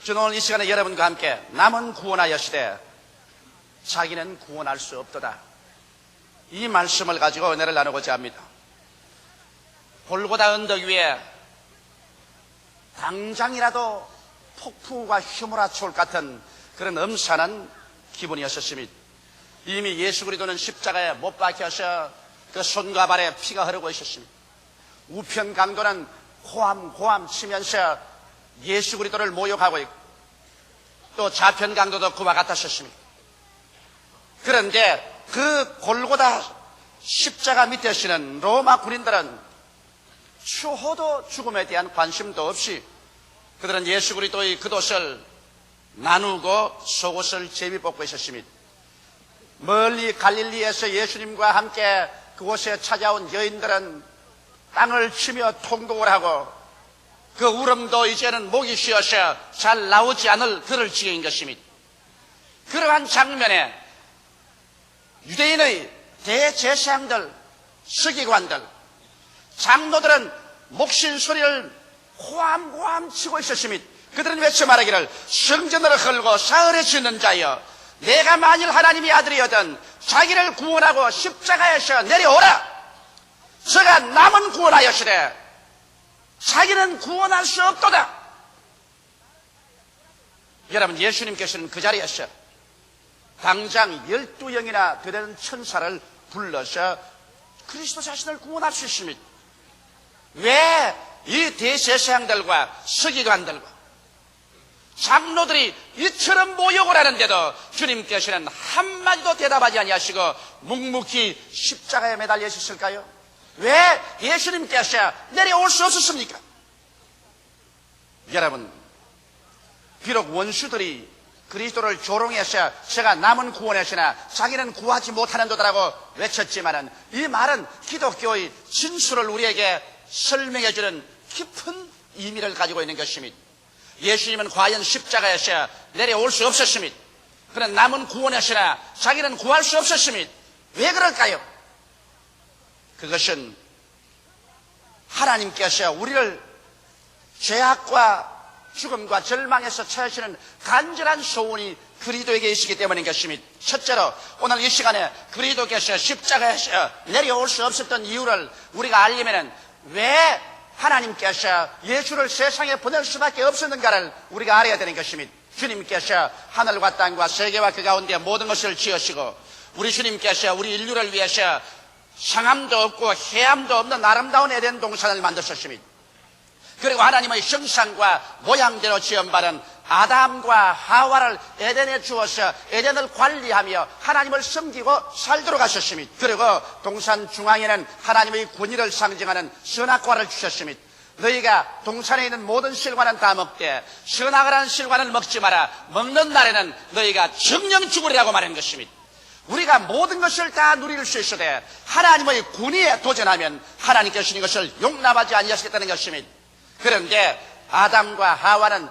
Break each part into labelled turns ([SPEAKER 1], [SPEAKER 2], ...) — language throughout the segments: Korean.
[SPEAKER 1] 저는 오늘 이 시간에 여러분과 함께 남은 구원하여시되 자기는 구원할 수 없도다, 이 말씀을 가지고 은혜를 나누고자 합니다. 골고다 언덕 위에 당장이라도 폭풍과 휘몰아치올 것 같은 그런 음산한 기분이었습니다. 이미 예수 그리스도는 십자가에 못 박혀서 그 손과 발에 피가 흐르고 있었습니다. 우편 강도는 호함 치면서 예수 그리스도를 모욕하고 있고, 또 좌편 강도도 그와 같았었습니다. 그런데 그 골고다 십자가 밑에 서는 로마 군인들은 추호도 죽음에 대한 관심도 없이 그들은 예수 그리스도의 겉옷을 나누고 속옷을 제비 뽑고 있었습니다. 멀리 갈릴리에서 예수님과 함께 그곳에 찾아온 여인들은 땅을 치며 통곡을 하고 그 울음도 이제는 목이 쉬어서 잘 나오지 않을 그럴 지경인 것입니다. 그러한 장면에 유대인의 대제사장들, 서기관들, 장로들은 목신 소리를 호함호함 치고 있었습니다. 그들은 외쳐 말하기를, 성전을 헐고 사흘에 짓는 자여, 내가 만일 하나님의 아들이거든 자기를 구원하고 십자가에서 내려오라. 저가 남은 구원하여시되 자기는 구원할 수 없도다. 여러분, 예수님께서는 그 자리에서 당장 12영이나 되는 천사를 불러서 그리스도 자신을 구원할 수 있습니다. 왜 이 대제사장들과 서기관들과 장로들이 이처럼 모욕을 하는데도 주님께서는 한마디도 대답하지 아니하시고 묵묵히 십자가에 매달려 있었을까요? 왜 예수님께서 내려올 수 없었습니까? 여러분, 비록 원수들이 그리스도를 조롱해서 제가 남은 구원하시나 자기는 구하지 못하는도다라고 외쳤지만은 이 말은 기독교의 진수를 우리에게 설명해주는 깊은 의미를 가지고 있는 것입니다. 예수님은 과연 십자가에서 내려올 수 없었습니다. 그는 남은 구원하시나 자기는 구할 수 없었습니다. 왜 그럴까요? 그것은 하나님께서 우리를 죄악과 죽음과 절망에서 찾으시는 간절한 소원이 그리스도에게 있기 때문인 것입니다. 첫째로 오늘 이 시간에 그리스도께서 십자가에서 내려올 수 없었던 이유를 우리가 알려면은 왜 하나님께서 예수를 세상에 보낼 수밖에 없었는가를 우리가 알아야 되는 것입니다. 주님께서 하늘과 땅과 세계와 그 가운데 모든 것을 지으시고 우리 주님께서 우리 인류를 위해서 상함도 없고 해함도 없는 아름다운 에덴 동산을 만드셨습니다. 그리고 하나님의 형상과 모양대로 지음받은 아담과 하와를 에덴에 주어서 에덴을 관리하며 하나님을 섬기고 살도록 하셨습니다. 그리고 동산 중앙에는 하나님의 권위를 상징하는 선악과를 주셨습니다. 너희가 동산에 있는 모든 실과는 다 먹되 선악과라는 실과는 먹지 마라. 먹는 날에는 너희가 정령 죽으리라고 말한 것입니다. 우리가 모든 것을 다 누릴 수 있어도 하나님의 권위에 도전하면 하나님께서는 이것을 용납하지 아니하시겠다는 것입니다. 그런데 아담과 하와는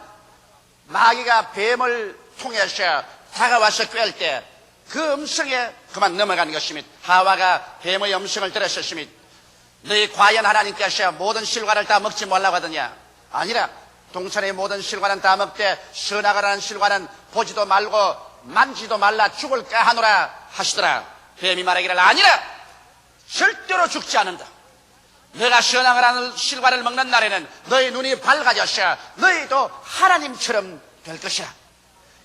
[SPEAKER 1] 마귀가 뱀을 통해서 다가와서 꿰을 때 그 음성에 그만 넘어가는 것입니다. 하와가 뱀의 음성을 들었었습니다. 너희 과연 하나님께서 모든 실과를 다 먹지 말라고 하더냐? 아니라 동산의 모든 실과는 다 먹되 선악과라는 실과는 보지도 말고 만지도 말라 죽을까 하노라 하시더라. 뱀이 말하기를 아니라 절대로 죽지 않는다. 너가 선악과라는 실과를 먹는 날에는 너희 눈이 밝아져서 너희도 하나님처럼 될 것이라.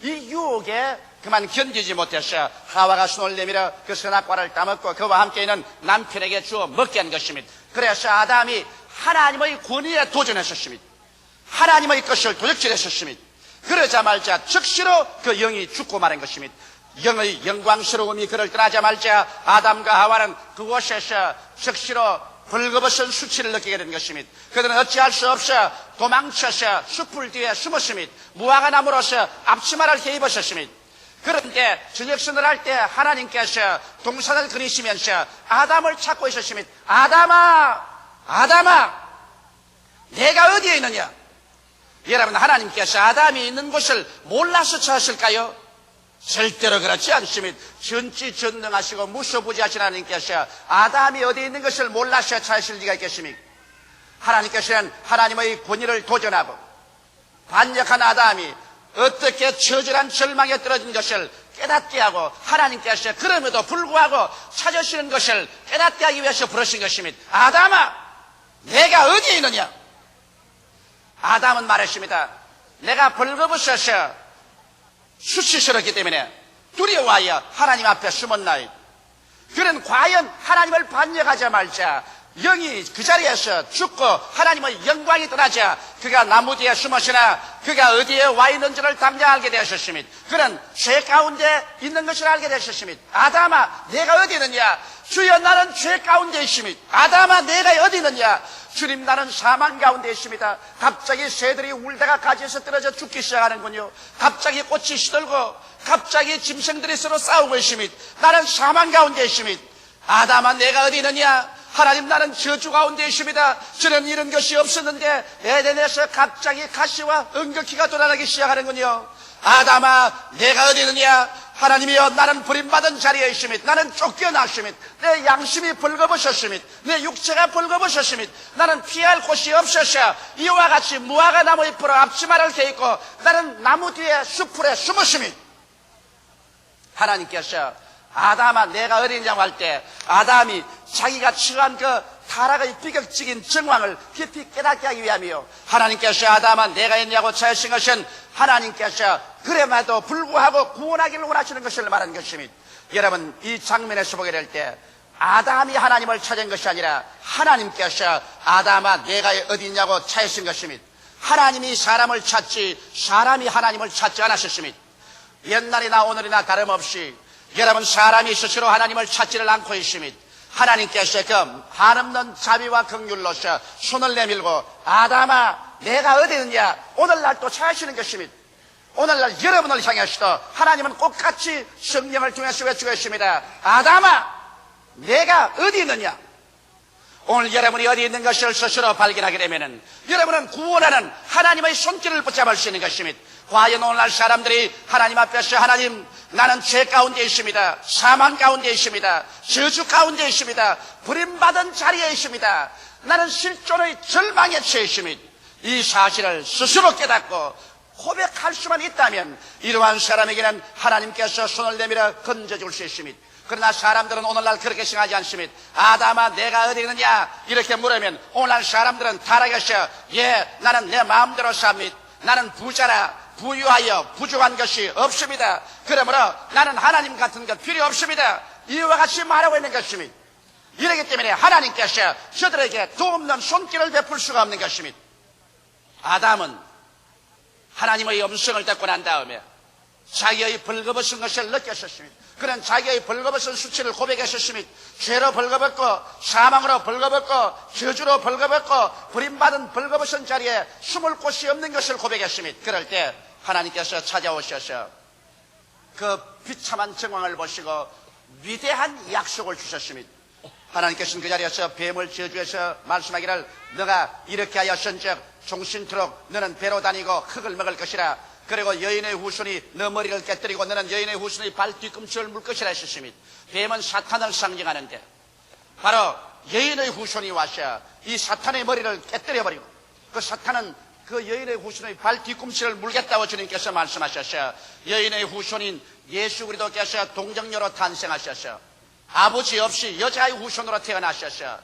[SPEAKER 1] 이 유혹에 그만 견디지 못해서 하와가 손을 내밀어 그 선악과를 따먹고 그와 함께 있는 남편에게 주어 먹게 한 것입니다. 그래서 아담이 하나님의 권위에 도전했었습니다. 하나님의 것을 도적질했었습니다. 그러자마자 즉시로 그 영이 죽고 말한 것입니다. 영의 영광스러움이 그를 떠나자마자 아담과 하와는 그곳에서 즉시로 벌거벗은 수치를 느끼게 된 것입니다. 그들은 어찌할 수 없어 도망쳐서 숲을 뒤에 숨었습니다. 무화과 나무로서 앞치마를 입었습니다. 그런데 저녁선을 할 때 하나님께서 동산을 그리시면서 아담을 찾고 있었습니다. 아담아, 내가 어디에 있느냐? 여러분, 하나님께서 아담이 있는 곳을 몰라서 찾았을까요? 절대로 그렇지 않습니다. 전지전능하시고 무소부지하신 하나님께서 아담이 어디 있는 것을 몰라서 찾으실 리가 있겠습니까? 하나님께서는 하나님의 권위를 도전하고 반역한 아담이 어떻게 처절한 절망에 떨어진 것을 깨닫게 하고 하나님께서 그럼에도 불구하고 찾으시는 것을 깨닫게 하기 위해서 부르신 것입니다. 아담아, 내가 어디에 있느냐? 아담은 말했습니다. 내가 벌거벗어서 수치스럽기 때문에 두려워하여 하나님 앞에 숨었나이다. 그는 과연 하나님을 반역하자 말자 영이 그 자리에서 죽고 하나님의 영광이 떠나자 그가 나무 뒤에 숨었으나 그가 어디에 와 있는지를 당장 알게 되었습니다. 그는 죄 가운데 있는 것을 알게 되었습니다. 아담아, 내가 어디 있느냐? 주여, 나는 죄 가운데 있습니다. 아담아, 내가 어디 있느냐? 주님, 나는 사망 가운데 있습니다. 갑자기 새들이 울다가 가지에서 떨어져 죽기 시작하는군요. 갑자기 꽃이 시들고 갑자기 짐승들이 서로 싸우고 있습니다. 나는 사망 가운데 있습니다. 아담아, 내가 어디 있느냐? 하나님, 나는 저주 가운데 있습니다. 저는 이런 것이 없었는데 에덴에서 갑자기 가시와 응격기가 돋아나기 시작하는군요. 아담아, 내가 어디 있느냐? 하나님이여, 나는 버림받은 자리에 있습니다. 나는 쫓겨났습니다. 내 양심이 벌거벗었습니다. 내 육체가 벌거벗었습니다. 나는 피할 곳이 없어서 이와 같이 무화과 나무 잎으로 앞치마를 개입고 나는 나무 뒤에 숲풀에 숨었습니다. 하나님께서 아담아, 내가 어디 있냐고 할 때 아담이 자기가 처한 그 타락의 비극적인 정황을 깊이 깨닫게 하기 위함이요, 하나님께서 아담아, 내가 있냐고 찾으신 것은 하나님께서 그럼에도 불구하고 구원하기를 원하시는 것을 말하는 것입니다. 여러분, 이 장면에서 보게 될 때 아담이 하나님을 찾은 것이 아니라 하나님께서 아담아, 내가 어디 있냐고 찾으신 것입니다. 하나님이 사람을 찾지 사람이 하나님을 찾지 않았습니다. 옛날이나 오늘이나 다름없이 여러분, 사람이 스스로 하나님을 찾지를 않고 있습니다. 하나님께서 그 한없는 자비와 긍휼로서 손을 내밀고 아담아, 내가 어디 있느냐? 오늘날 또 찾으시는 것입니다. 오늘날 여러분을 향해서도 하나님은 똑같이 성령을 통해서 외치고 있습니다. 아담아, 내가 어디 있느냐? 오늘 여러분이 어디 있는 것을 스스로 발견하게 되면 여러분은 구원하는 하나님의 손길을 붙잡을 수 있는 것입니다. 과연 오늘날 사람들이 하나님 앞에서 하나님, 나는 죄 가운데 있습니다. 사망 가운데 있습니다. 저주 가운데 있습니다. 버림받은 자리에 있습니다. 나는 실존의 절망에 처해 있습니다. 이 사실을 스스로 깨닫고 고백할 수만 있다면 이러한 사람에게는 하나님께서 손을 내밀어 건져줄 수 있습니다. 그러나 사람들은 오늘날 그렇게 생각하지 않습니다. 아담아, 내가 어디 있느냐? 이렇게 물으면 오늘날 사람들은 타락해서 나는 내 마음대로 삽니다. 나는 부자라 부유하여 부족한 것이 없습니다. 그러므로 나는 하나님 같은 것 필요 없습니다. 이와 같이 말하고 있는 것입니다. 이러기 때문에 하나님께서 저들에게 도움없는 손길을 베풀 수가 없는 것입니다. 아담은 하나님의 음성을 듣고 난 다음에 자기의 벌거벗은 것을 느꼈었습니다. 그는 자기의 벌거벗은 수치를 고백했었습니다. 죄로 벌거벗고 사망으로 벌거벗고 저주로 벌거벗고 버림받은 벌거벗은 자리에 숨을 곳이 없는 것을 고백했습니다. 그럴 때 하나님께서 찾아오셔서 그 비참한 정황을 보시고 위대한 약속을 주셨습니다. 하나님께서는 그 자리에서 뱀을 저주해서 말씀하기를 너가 이렇게 하였은즉 종신토록 너는 배로 다니고 흙을 먹을 것이라. 그리고 여인의 후손이 너 머리를 깨뜨리고 너는 여인의 후손의 발 뒤꿈치를 물 것이라 하셨습니다. 뱀은 사탄을 상징하는데 바로 여인의 후손이 와서 이 사탄의 머리를 깨뜨려버리고 그 사탄은 그 여인의 후손의 발 뒤꿈치를 물겠다고 주님께서 말씀하셨어요. 여인의 후손인 예수 그리스도께서 동정녀로 탄생하셔서 아버지 없이 여자의 후손으로 태어나셔서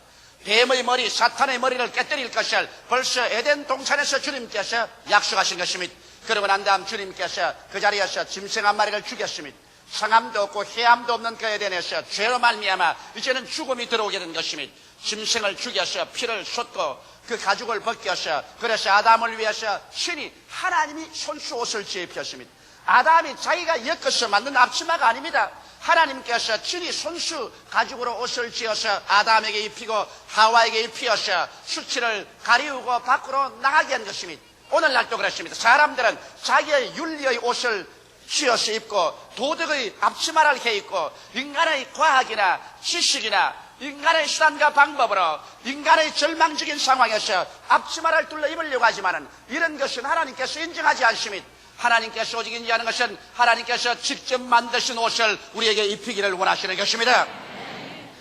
[SPEAKER 1] 뱀의 머리, 사탄의 머리를 깨뜨릴 것을 벌써 에덴 동산에서 주님께서 약속하신 것입니다. 그러고 난 다음 주님께서 그 자리에서 짐승 한 마리를 죽였습니다. 상함도 없고 해함도 없는 그 에덴에서 죄로 말미암아 이제는 죽음이 들어오게 된 것입니다. 짐승을 죽여서 피를 쏟고 그 가죽을 벗겨서 그래서 아담을 위해서 신이 하나님이 손수 옷을 지입혔습니다. 아담이 자기가 엮어서 만든 앞치마가 아닙니다. 하나님께서 친히 손수 가죽으로 옷을 지어서 아담에게 입히고 하와에게 입히어서 수치를 가리우고 밖으로 나가게 한 것입니다. 오늘날도 그렇습니다. 사람들은 자기의 윤리의 옷을 씌어서 입고 도덕의 앞치마를 해입고 인간의 과학이나 지식이나 인간의 수단과 방법으로 인간의 절망적인 상황에서 앞치마를 둘러 입으려고 하지만 이런 것은 하나님께서 인정하지 않습니다. 하나님께서 오직 인정하는 것은 하나님께서 직접 만드신 옷을 우리에게 입히기를 원하시는 것입니다.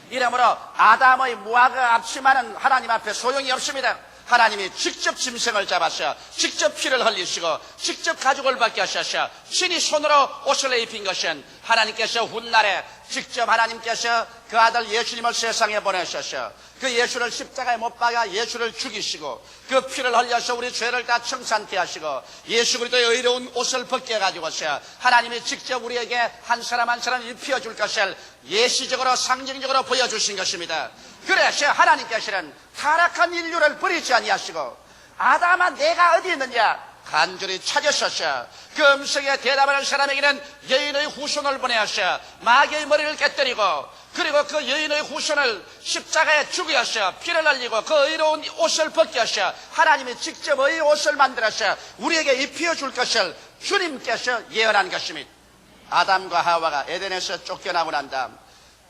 [SPEAKER 1] 이러므로 아담의 무화과 앞치마는 하나님 앞에 소용이 없습니다. 하나님이 직접 짐승을 잡아서 직접 피를 흘리시고 직접 가죽을 벗게 하셔서 신이 손으로 옷을 입힌 것은 하나님께서 훗날에 직접 하나님께서 그 아들 예수님을 세상에 보내셔서 그 예수를 십자가에 못 박아 예수를 죽이시고 그 피를 흘려서 우리 죄를 다 청산케 하시고 예수 그리스도의 의로운 옷을 벗게 해가지고서 하나님이 직접 우리에게 한 사람 한 사람 입혀줄 것을 예시적으로 상징적으로 보여주신 것입니다. 그래서 하나님께서는 타락한 인류를 버리지 아니하시고 아담아 내가 어디 있느냐 간절히 찾으셔서 그 음성에 대답하는 사람에게는 여인의 후손을 보내어서 마귀의 머리를 깨뜨리고 그리고 그 여인의 후손을 십자가에 죽여서 피를 흘리고 그 의로운 옷을 벗게 하셔 하나님이 직접 의 옷을 만들어서 우리에게 입혀줄 것을 주님께서 예언한 것입니다. 아담과 하와가 에덴에서 쫓겨나고 난 다음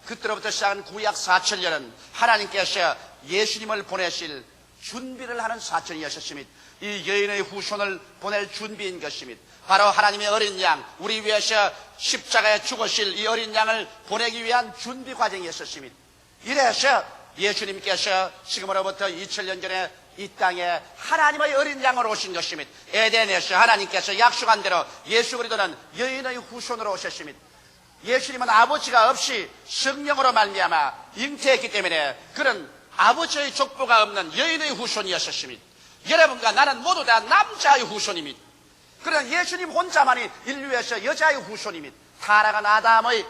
[SPEAKER 1] 그때로부터 시작한 구약 4천년은 하나님께서 예수님을 보내실 준비를 하는 4천이었습니다. 이 여인의 후손을 보낼 준비인 것입니다. 바로 하나님의 어린 양, 우리 위해서 십자가에 죽으실 이 어린 양을 보내기 위한 준비 과정이었습니다. 이래서 예수님께서 지금으로부터 2000년 전에 이 땅에 하나님의 어린 양으로 오신 것입니다. 에덴에서 하나님께서 약속한 대로 예수 그리스도는 여인의 후손으로 오셨습니다. 예수님은 아버지가 없이 성령으로 말미암아 잉태했기 때문에 그런 아버지의 족보가 없는 여인의 후손이었습니다. 여러분과 나는 모두 다 남자의 후손입니다. 그러나 예수님 혼자만이 인류에서 여자의 후손입니다. 타락한 아담의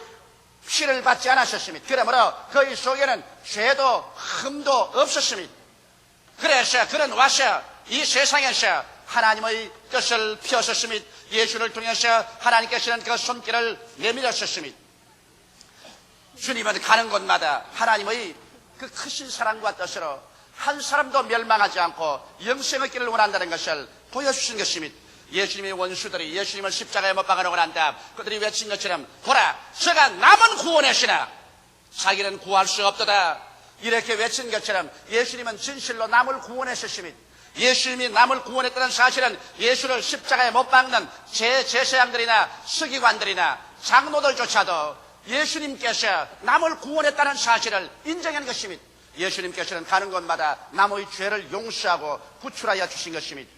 [SPEAKER 1] 피를 받지 않으셨습니다. 그러므로 그의 속에는 죄도 흠도 없었습니다. 그래서 그는 와서 이 세상에서 하나님의 뜻을 펴셨습니다. 예수를 통해서 하나님께서는 그 손길을 내밀었습니다. 주님은 가는 곳마다 하나님의 그 크신 사랑과 뜻으로 한 사람도 멸망하지 않고 영생의 길을 원한다는 것을 보여주신 것입니다. 예수님의 원수들이 예수님을 십자가에 못 박아놓고 난 다음 그들이 외친 것처럼 보라 저가 남은 구원하시나 자기는 구할 수 없도다 이렇게 외친 것처럼 예수님은 진실로 남을 구원하셨습니다. 예수님이 남을 구원했다는 사실은 예수를 십자가에 못 박는 제사장들이나 서기관들이나 장로들조차도 예수님께서 남을 구원했다는 사실을 인정한 것입니다. 예수님께서는 가는 곳마다 남의 죄를 용서하고 구출하여 주신 것입니다.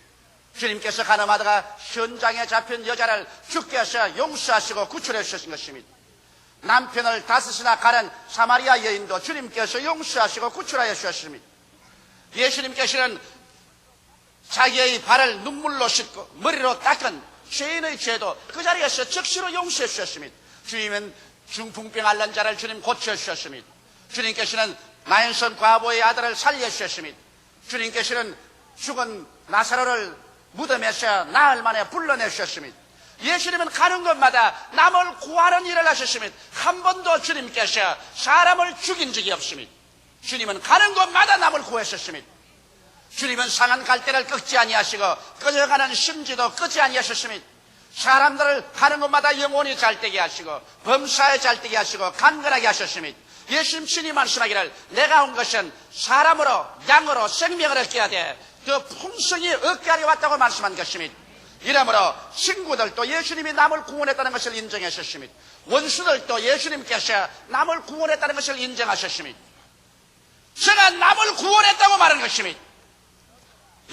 [SPEAKER 1] 주님께서 가늠하다가 현장에 잡힌 여자를 주께서 용서하시고 구출해 주신 것입니다. 남편을 다섯이나 가른 사마리아 여인도 주님께서 용서하시고 구출하여 주셨습니다. 예수님께서는 자기의 발을 눈물로 씻고 머리로 닦은 죄인의 죄도 그 자리에서 즉시로 용서해 주셨습니다. 주님은 중풍병 앓는 자를 주님 고쳐주셨습니다. 주님께서는 나인선 과부의 아들을 살려주셨습니다. 주님께서는 죽은 나사로를 무덤에서 나흘 만에 불러내주셨습니다. 예수님은 가는 곳마다 남을 구하는 일을 하셨습니다. 한 번도 주님께서 사람을 죽인 적이 없습니다. 주님은 가는 곳마다 남을 구했었습니다. 주님은 상한 갈대를 꺾지 아니하시고 꺼져가는 심지도 끄지 아니하셨습니다. 사람들을 가는 곳마다 영혼이 잘되게 하시고 범사에 잘되게 하시고 강건하게 하셨습니다. 예수님 친히 말씀하기를 내가 온 것은 사람으로 양으로 생명을 얻게 하되 그 풍성이 얻게 하려 왔다고 말씀한 것입니다. 이러므로 친구들도 예수님이 남을 구원했다는 것을 인정하셨습니다. 원수들도 예수님께서 남을 구원했다는 것을 인정하셨습니다. 제가 남을 구원했다고 말한 것입니다.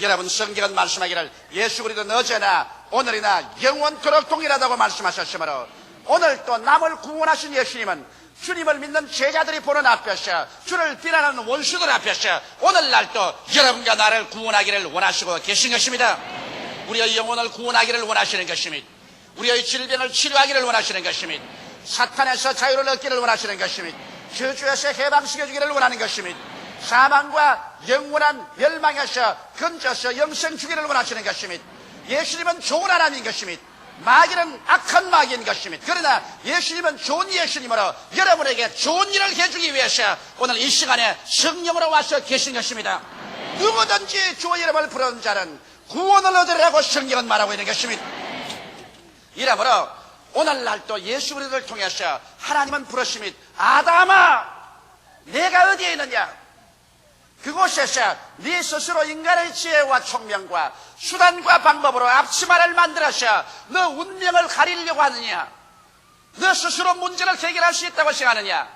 [SPEAKER 1] 여러분 성경은 말씀하기를 예수 그리스도는 어제나 오늘이나 영원토록 동일하다고 말씀하셨으므로 오늘 또 남을 구원하신 예수님은 주님을 믿는 제자들이 보는 앞에서 주를 비난하는 원수들 앞에서 오늘날 또 여러분과 나를 구원하기를 원하시고 계신 것입니다. 우리의 영혼을 구원하기를 원하시는 것입니다. 우리의 질병을 치료하기를 원하시는 것입니다. 사탄에서 자유를 얻기를 원하시는 것입니다. 저주에서 해방시켜주기를 원하는 것입니다. 사망과 영원한 멸망에서 건져서 영생 주기를 원하시는 것입니다. 예수님은 좋은 하나님인 것입니다. 마귀는 악한 마귀인 것입니다. 그러나 예수님은 좋은 예수님으로 여러분에게 좋은 일을 해주기 위해서 오늘 이 시간에 성령으로 와서 계신 것입니다. 누구든지 주의 이름을 부르는 자는 구원을 얻으리라고 성경은 말하고 있는 것입니다. 이러므로 오늘날 또 예수 그리스도를 통해서 하나님은 부르십니다. 아담아 내가 어디에 있느냐 그곳에서 네 스스로 인간의 지혜와 총명과 수단과 방법으로 앞치마를 만들어서 너 운명을 가리려고 하느냐 너 스스로 문제를 해결할 수 있다고 생각하느냐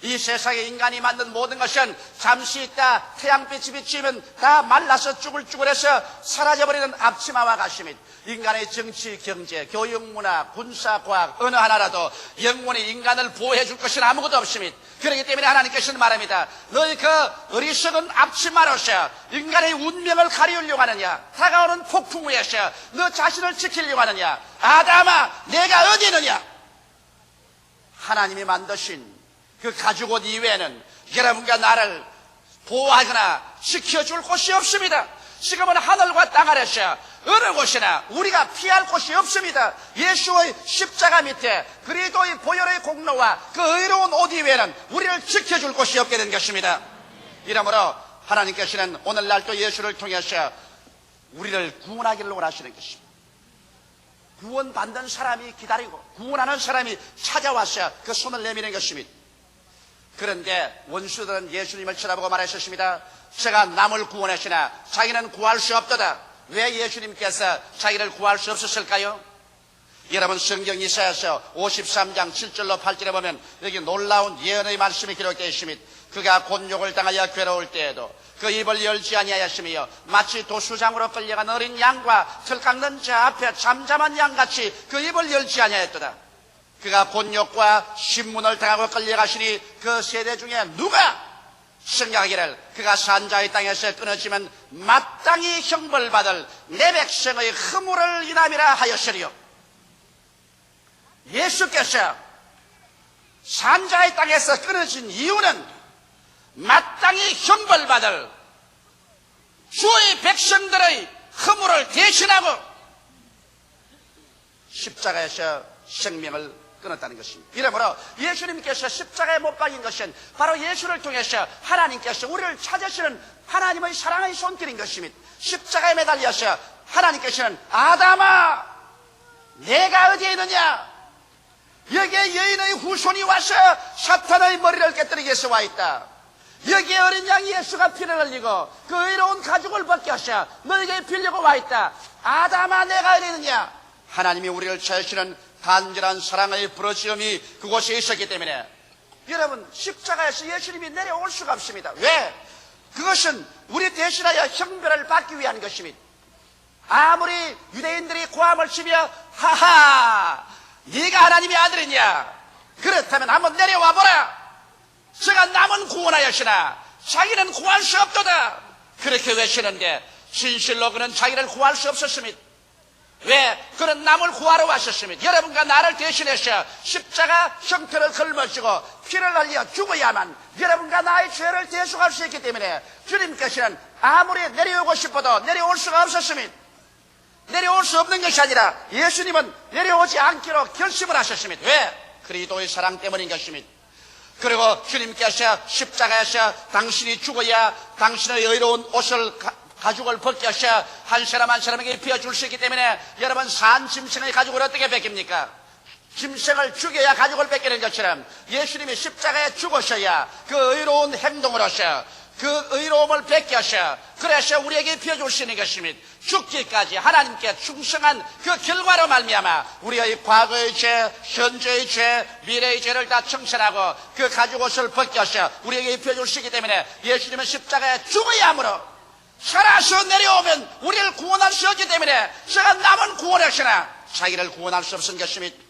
[SPEAKER 1] 이 세상에 인간이 만든 모든 것은 잠시 있다 태양빛이 비치면 다 말라서 쭈글쭈글해서 사라져버리는 앞치마와 같습니다. 인간의 정치, 경제, 교육, 문화, 군사, 과학 어느 하나라도 영원히 인간을 보호해 줄 것은 아무것도 없습니다. 그렇기 때문에 하나님께서는 말합니다. 너희 그 어리석은 앞치마로서 인간의 운명을 가리우려고 하느냐, 다가오는 폭풍 위에서 너 자신을 지키려고 하느냐, 아담아 내가 어디 있느냐. 하나님이 만드신 그 가죽옷 이외에는 여러분과 나를 보호하거나 지켜줄 곳이 없습니다. 지금은 하늘과 땅 아래서 어느 곳이나 우리가 피할 곳이 없습니다. 예수의 십자가 밑에 그리스도의 보혈의 공로와 그 의로운 옷 이외에는 우리를 지켜줄 곳이 없게 된 것입니다. 이러므로 하나님께서는 오늘날 또 예수를 통해서 우리를 구원하기를 원하시는 것입니다. 구원받는 사람이 기다리고 구원하는 사람이 찾아와서 그 손을 내미는 것입니다. 그런데 원수들은 예수님을 쳐다보고 말했었습니다. 제가 남을 구원하시나 자기는 구할 수 없도다. 왜 예수님께서 자기를 구할 수 없었을까요? 여러분 성경 이사야서 53장 7절로 8절에 보면 여기 놀라운 예언의 말씀이 기록되어 있습니다. 그가 곤욕을 당하여 괴로울 때에도 그 입을 열지 아니하였으며 마치 도수장으로 끌려간 어린 양과 털 깎는 자 앞에 잠잠한 양같이 그 입을 열지 아니하였도다. 그가 곤욕과 신문을 당하고 끌려가시니 그 세대 중에 누가 생각하기를 그가 산자의 땅에서 끊어지면 마땅히 형벌받을 내 백성의 허물을 인함이라 하였으리요. 예수께서 산자의 땅에서 끊어진 이유는 마땅히 형벌받을 주의 백성들의 허물을 대신하고 십자가에서 생명을 끊었다는 것입니다. 이러므로 예수님께서 십자가에 못 박인 것은 바로 예수를 통해서 하나님께서 우리를 찾으시는 하나님의 사랑의 손길인 것입니다. 십자가에 매달려서 하나님께서는 아담아 내가 어디에 있느냐, 여기에 여인의 후손이 와서 사탄의 머리를 깨뜨리기 위해서 와 있다. 여기에 어린 양 예수가 피를 흘리고 그 의로운 가죽을 벗겨서 너에게 빌려고 와 있다. 아담아 내가 어디 있느냐. 하나님이 우리를 찾으시는 간절한 사랑의 부르짖음이 그곳에 있었기 때문에 여러분 십자가에서 예수님이 내려올 수가 없습니다. 왜? 그것은 우리 대신하여 형벌을 받기 위한 것입니다. 아무리 유대인들이 고함을 치며 하하 네가 하나님의 아들이냐, 그렇다면 한번 내려와 보라. 제가 남은 구원하였으나 자기는 구할 수 없도다. 그렇게 외치는데 진실로 그는 자기를 구할 수 없었습니다. 왜? 그는 남을 구하러 왔었습니다. 여러분과 나를 대신해서 십자가 형태를 걸머쥐고 피를 흘려 죽어야만 여러분과 나의 죄를 대속할 수 있기 때문에 주님께서는 아무리 내려오고 싶어도 내려올 수가 없었습니다. 내려올 수 없는 것이 아니라 예수님은 내려오지 않기로 결심을 하셨습니다. 왜? 그리스도의 사랑 때문인 것입니다. 그리고 주님께서 십자가에서 당신이 죽어야 당신의 의로운 옷을 가죽을 벗겨서 한 사람 한 사람에게 입혀줄 수 있기 때문에 여러분 산 짐승의 가죽을 어떻게 뺏깁니까? 짐승을 죽여야 가죽을 뺏기는 것처럼 예수님이 십자가에 죽으셔야 그 의로운 행동으로서 그 의로움을 베껴서 그래서 우리에게 입혀줄 수 있는 것입니다. 죽기까지 하나님께 충성한 그 결과로 말미암아 우리의 과거의 죄, 현재의 죄, 미래의 죄를 다 청산하고 그 가죽옷을 벗겨서 우리에게 입혀줄 수 있기 때문에 예수님은 십자가에 죽어야 하므로 살아서 내려오면 우리를 구원할 수 없기 때문에 제가 남은 구원하시나 자기를 구원할 수 없은 것입니다.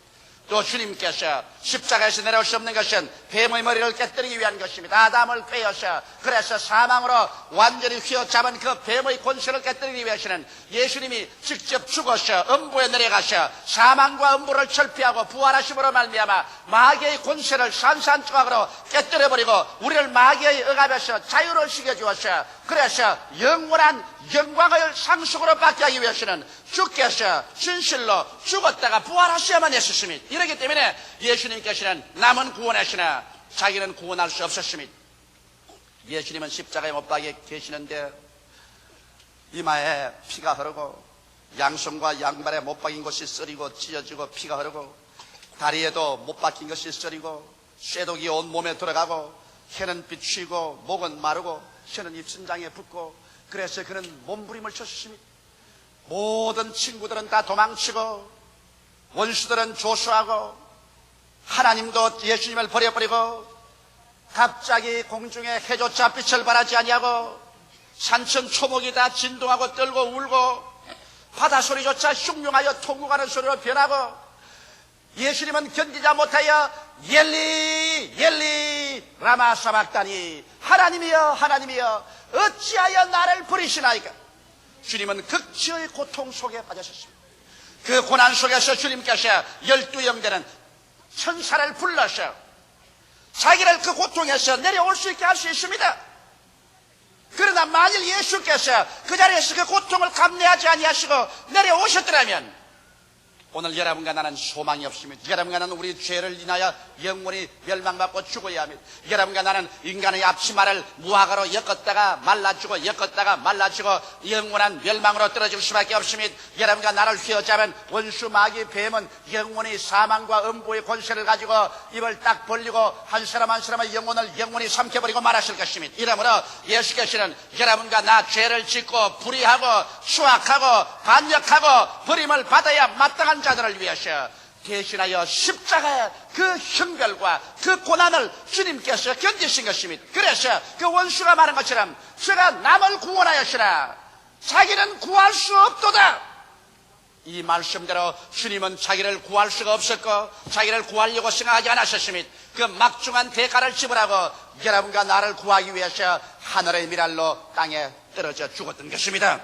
[SPEAKER 1] 또 주님께서 십자가에서 내려올 수 없는 것은 뱀의 머리를 깨뜨리기 위한 것입니다. 아담을 꿰어서 그래서 사망으로 완전히 휘어잡은 그 뱀의 권세를 깨뜨리기 위해서는 예수님이 직접 죽어서 음부에 내려가서 사망과 음부를 철폐하고 부활하심으로 말미암아 마귀의 권세를 산산조각으로 깨뜨려버리고 우리를 마귀의 억압에서 자유를 시켜주었어. 그래서 영원한 영광을 상속으로 받게 하기 위해서는 주께서 진실로 죽었다가 부활하셔야만 했었습니다. 이렇기 때문에 예수님께서는 남은 구원하시나 자기는 구원할 수 없었습니다. 예수님은 십자가에 못 박혀 계시는데 이마에 피가 흐르고 양손과 양발에 못 박힌 것이 쓰리고 찢어지고 피가 흐르고 다리에도 못 박힌 것이 쓰리고 쇠독이 온 몸에 들어가고 혀는 비추이고 목은 마르고 혀는 입천장에 붙고 그래서 그는 몸부림을 쳤습니다. 모든 친구들은 다 도망치고 원수들은 조수하고 하나님도 예수님을 버려버리고 갑자기 공중에 해조차 빛을 발하지 아니하고 산천 초목이 다 진동하고 떨고 울고 바다 소리조차 흉흉하여 통곡하는 소리로 변하고 예수님은 견디자 못하여 엘리 엘리 라마 사박다니 하나님이여 하나님이여 어찌하여 나를 버리시나이까. 주님은 극지의 고통 속에 빠졌습니다. 그 고난 속에서 주님께서 12형제는 천사를 불러서 자기를 그 고통에서 내려올 수 있게 할 수 있습니다. 그러나 만일 예수께서 그 자리에서 그 고통을 감내하지 아니하시고 내려오셨더라면 오늘 여러분과 나는 소망이 없습니다. 여러분과 나는 우리 죄를 인하여 영원히 멸망받고 죽어야 합니다. 여러분과 나는 인간의 앞치마를 무화과로 엮었다가 말라지고 엮었다가 말라지고 영원한 멸망으로 떨어질 수밖에 없습니다. 여러분과 나를 휘어잡은 원수 마귀 뱀은 영원히 사망과 음부의 권세를 가지고 입을 딱 벌리고 한 사람 한 사람의 영혼을 영원히 삼켜버리고 말하실 것입니다. 이러므로 예수께서는 여러분과 나 죄를 짓고 불의하고 추악하고 반역하고 버림을 받아야 마땅한 자들을 위해서 대신하여 십자가의 그 형벌과 그 고난을 주님께서 견디신 것입니다. 그래서 그 원수가 말한 것처럼 제가 남을 구원하였으나 자기는 구할 수 없도다. 이 말씀대로 주님은 자기를 구할 수가 없었고 자기를 구하려고 생각하지 않으셨습니다. 그 막중한 대가를 지불하고 여러분과 나를 구하기 위해서 하늘의 미랄로 땅에 떨어져 죽었던 것입니다.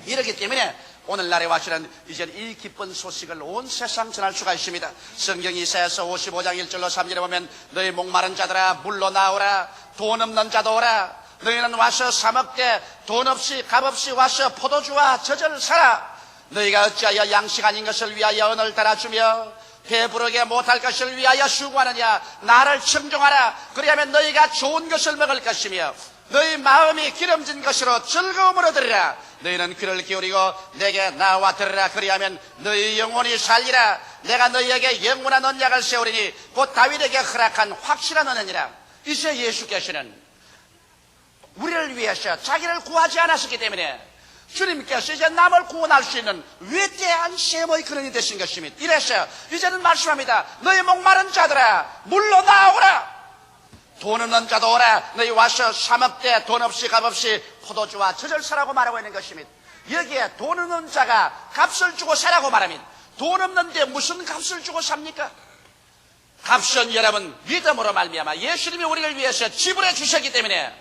[SPEAKER 1] 이렇기 때문에 오늘날에 와서는 이제 이 기쁜 소식을 온 세상 전할 수가 있습니다. 성경 이사야서 55장 1절로 3절에 보면 너희 목마른 자들아 물로 나오라. 돈 없는 자도 오라. 너희는 와서 사 먹되 돈 없이 값 없이 와서 포도주와 젖을 사라. 너희가 어찌하여 양식 아닌 것을 위하여 언을 달아주며 배부르게 못할 것을 위하여 수고하느냐. 나를 청종하라. 그리하면 너희가 좋은 것을 먹을 것이며 너희 마음이 기름진 것으로 즐거움으로 들으라. 너희는 귀를 기울이고 내게 나와 들으라. 그리하면 너희 영혼이 살리라. 내가 너희에게 영원한 언약을 세우리니 곧 다윗에게 허락한 확실한 언약이라. 이제 예수께서는 우리를 위해서 자기를 구하지 않았기 때문에 주님께서 이제 남을 구원할 수 있는 위대한 셈의 근원이 되신 것입니다. 이래서 이제는 말씀합니다. 너희 목마른 자들아 물로 나오라. 돈 없는 자도 오라. 너희 와서 사 먹되 돈 없이 값 없이 포도주와 젖을 사라고 말하고 있는 것입니다. 여기에 돈 없는 자가 값을 주고 사라고 말합니다. 돈 없는데 무슨 값을 주고 삽니까? 값은 여러분 믿음으로 말미암아 예수님이 우리를 위해서 지불해 주셨기 때문에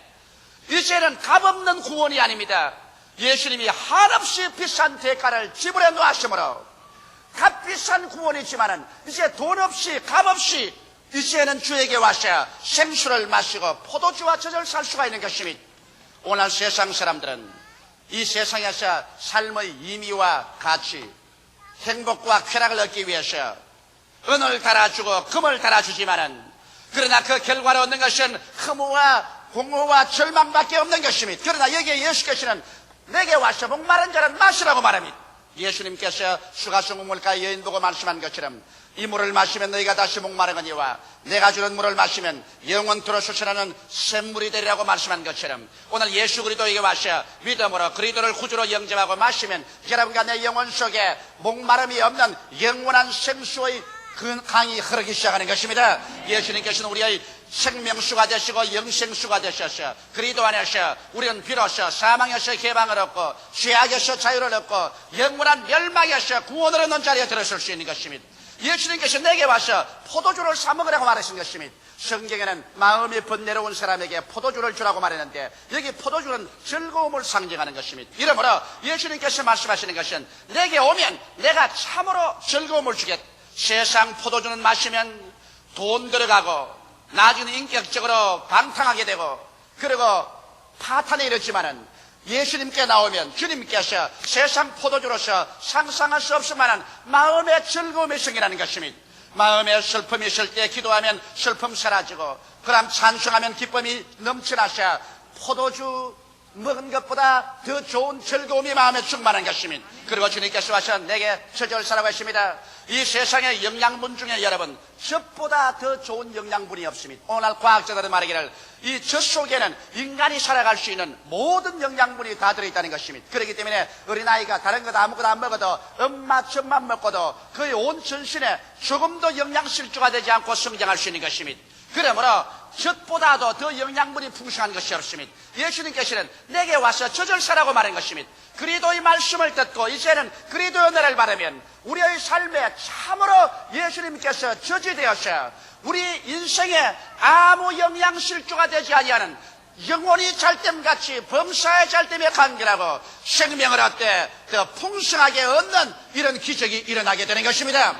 [SPEAKER 1] 이제는 값 없는 구원이 아닙니다. 예수님이 한없이 비싼 대가를 지불해 놓으심으로 값비싼 구원이지만은 이제 돈 없이 값 없이 이제는 주에게 와서 생수를 마시고 포도주와 젖을 살 수가 있는 것입니다. 오늘 세상 사람들은 이 세상에서 삶의 의미와 가치, 행복과 쾌락을 얻기 위해서 은을 달아주고 금을 달아주지만은 그러나 그 결과로 얻는 것은 허무와 공허와 절망밖에 없는 것입니다. 그러나 여기에 예수께서는 내게 와서 목마른 자는 마시라고 말합니다. 예수님께서 수가성 우물가에 여인 보고 말씀한 것처럼 이 물을 마시면 너희가 다시 목마르거니와 내가 주는 물을 마시면 영원토록 솟아나는 샘물이 되리라고 말씀한 것처럼 오늘 예수 그리스도에게 와서 믿음으로 그리스도를 구주로 영접하고 마시면 여러분과 내 영혼 속에 목마름이 없는 영원한 생수의 그 강이 흐르기 시작하는 것입니다. 예수님께서는 우리의 생명수가 되시고 영생수가 되셔서 그리스도 안에서 우리는 비로소 사망에서 해방을 얻고 죄악에서 자유를 얻고 영원한 멸망에서 구원을 얻는 자리에 들어설 수 있는 것입니다. 예수님께서 내게 와서 포도주를 사 먹으라고 말하신 것입니다. 성경에는 마음이 번뇌로운 사람에게 포도주를 주라고 말했는데 여기 포도주는 즐거움을 상징하는 것입니다. 이러므로 예수님께서 말씀하시는 것은 내게 오면 내가 참으로 즐거움을 주겠다. 세상 포도주는 마시면 돈 들어가고 나중에 인격적으로 방탕하게 되고 그리고 파탄에 이르지만은 예수님께 나오면 주님께서 세상 포도주로서 상상할 수 없을 만한 마음의 즐거움이 생기라는 것입니다. 마음에 슬픔이 있을 때 기도하면 슬픔 사라지고 그럼 찬송하면 기쁨이 넘쳐나서 포도주 먹은 것보다 더 좋은 즐거움이 마음에 충만한 것입니다. 그리고 주님께서 와서 내게 젖을 사라고 했습니다. 이 세상의 영양분 중에 여러분 젖보다 더 좋은 영양분이 없습니다. 오늘 과학자들은 말하기를 이 젖 속에는 인간이 살아갈 수 있는 모든 영양분이 다 들어있다는 것입니다. 그렇기 때문에 어린아이가 다른 것 아무것도 안 먹어도 엄마 젖만 먹고도 그의 온 전신에 조금도 영양실조가 되지 않고 성장할 수 있는 것입니다. 그러므로 젖보다도 더 영양분이 풍성한 것이 없습니다. 예수님께서는 내게 와서 젖을 사라고 말한 것입니다. 그리스도의 말씀을 듣고 이제는 그리스도의 은혜를 받으면 우리의 삶에 참으로 예수님께서 젖이 되어서 우리 인생에 아무 영양실조가 되지 아니하는 영혼이 잘됨같이 범사의 잘됨에 간결하고 생명을 얻되 더 풍성하게 얻는 이런 기적이 일어나게 되는 것입니다.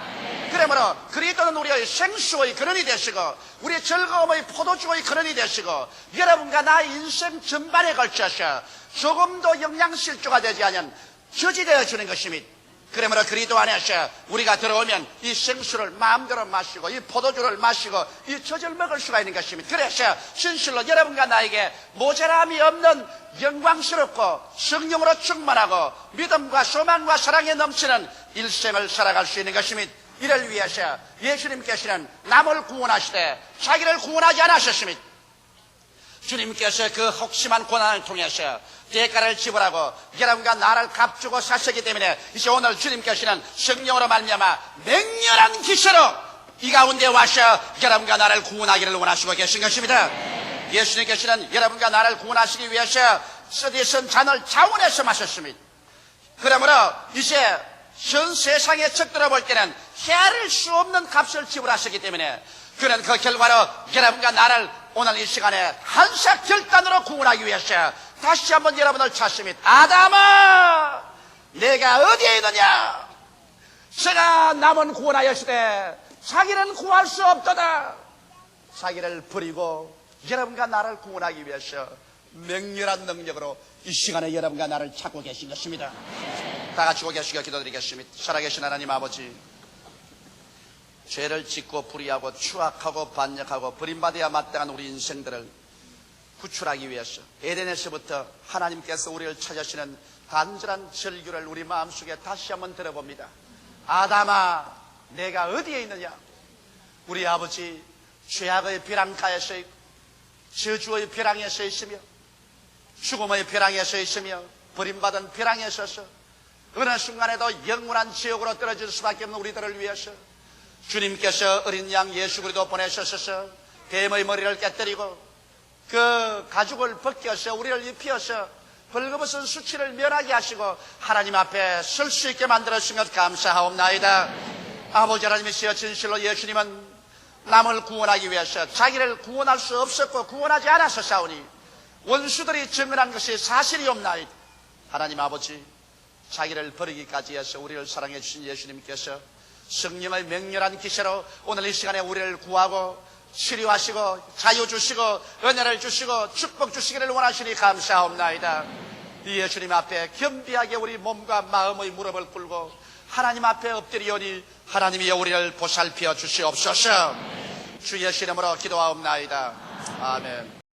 [SPEAKER 1] 그러므로 그리스도는 우리의 생수의 근원이 되시고 우리의 즐거움의 포도주의 근원이 되시고 여러분과 나의 인생 전반에 걸쳐서 조금도 영양실조가 되지 않은 젖이 되어주는 것입니다. 그러므로 그리스도 안에서 우리가 들어오면 이 생수를 마음대로 마시고 이 포도주를 마시고 이 젖을 먹을 수가 있는 것입니다. 그래서 진실로 여러분과 나에게 모자람이 없는 영광스럽고 성령으로 충만하고 믿음과 소망과 사랑에 넘치는 일생을 살아갈 수 있는 것입니다. 이를 위해서 예수님께서는 남을 구원하시되 자기를 구원하지 않으셨습니다. 주님께서 그 혹심한 고난을 통해서 대가를 지불하고 여러분과 나를 값주고 사셨기 때문에 이제 오늘 주님께서는 성령으로 말미암아 맹렬한 기세로 이 가운데 와서 여러분과 나를 구원하기를 원하시고 계신 것입니다. 예수님께서는 여러분과 나를 구원하시기 위해서 쓰디쓴 잔을 자원해서 마셨습니다. 그러므로 이제 전 세상의 적들어 볼 때는 헤아릴 수 없는 값을 지불하셨기 때문에 그는 그 결과로 여러분과 나를 오늘 이 시간에 한사 결단으로 구원하기 위해서 다시 한번 여러분을 찾습니다. 아담아, 내가 어디에 있느냐? 제가 남은 구원하였으되 자기는 구할 수 없도다. 자기를 버리고 여러분과 나를 구원하기 위해서 맹렬한 능력으로 이 시간에 여러분과 나를 찾고 계신 것입니다. 다 같이 고개시켜 기도드리겠습니다. 살아계신 하나님 아버지, 죄를 짓고 불의하고 추악하고 반역하고 버림받아야 마땅한 우리 인생들을 구출하기 위해서 에덴에서부터 하나님께서 우리를 찾으시는 간절한 절규를 우리 마음속에 다시 한번 들어봅니다. 아담아, 내가 어디에 있느냐? 우리 아버지 죄악의 벼랑가에 서 있고 저주의 벼랑에 서 있으며 죽음의 벼랑에 서 있으며 버림받은 벼랑에 서서 어느 순간에도 영원한 지옥으로 떨어질 수밖에 없는 우리들을 위해서 주님께서 어린 양 예수 그리스도 보내셔서 뱀의 머리를 깨뜨리고 그 가죽을 벗겨서 우리를 입히어서 벌거벗은 수치를 면하게 하시고 하나님 앞에 설 수 있게 만들어주신 것 감사하옵나이다. 아버지 하나님이시여, 진실로 예수님은 남을 구원하기 위해서 자기를 구원할 수 없었고 구원하지 않아서 싸우니 원수들이 증언한 것이 사실이옵나이다. 하나님 아버지, 자기를 버리기까지 해서 우리를 사랑해 주신 예수님께서 성령의 맹렬한 기세로 오늘 이 시간에 우리를 구하고 치료하시고 자유 주시고 은혜를 주시고 축복 주시기를 원하시니 감사합니다. 이 예수님 앞에 겸비하게 우리 몸과 마음의 무릎을 꿇고 하나님 앞에 엎드리오니 하나님이 우리를 보살펴 주시옵소서. 주 예수 이름으로 기도하옵나이다. 아멘.